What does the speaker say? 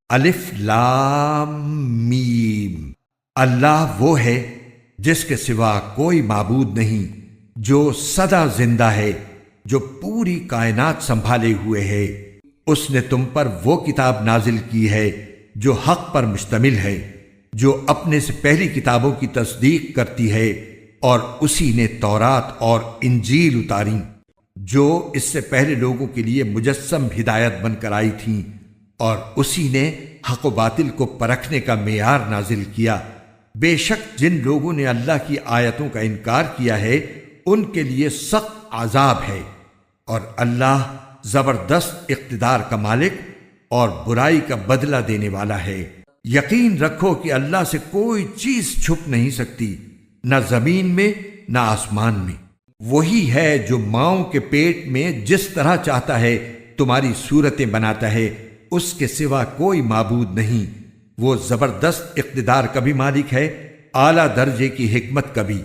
الف لام میم۔ اللہ وہ ہے جس کے سوا کوئی معبود نہیں، جو سدا زندہ ہے، جو پوری کائنات سنبھالے ہوئے ہے۔ اس نے تم پر وہ کتاب نازل کی ہے جو حق پر مشتمل ہے، جو اپنے سے پہلی کتابوں کی تصدیق کرتی ہے، اور اسی نے تورات اور انجیل اتاری جو اس سے پہلے لوگوں کے لیے مجسم ہدایت بن کر آئی تھیں، اور اسی نے حق و باطل کو پرکھنے کا معیار نازل کیا۔ بے شک جن لوگوں نے اللہ کی آیتوں کا انکار کیا ہے ان کے لیے سخت عذاب ہے، اور اللہ زبردست اقتدار کا مالک اور برائی کا بدلہ دینے والا ہے۔ یقین رکھو کہ اللہ سے کوئی چیز چھپ نہیں سکتی، نہ زمین میں نہ آسمان میں۔ وہی ہے جو ماؤں کے پیٹ میں جس طرح چاہتا ہے تمہاری صورتیں بناتا ہے، اس کے سوا کوئی معبود نہیں۔ وہ زبردست اقتدار کا بھی مالک ہے، اعلیٰ درجے کی حکمت کا بھی۔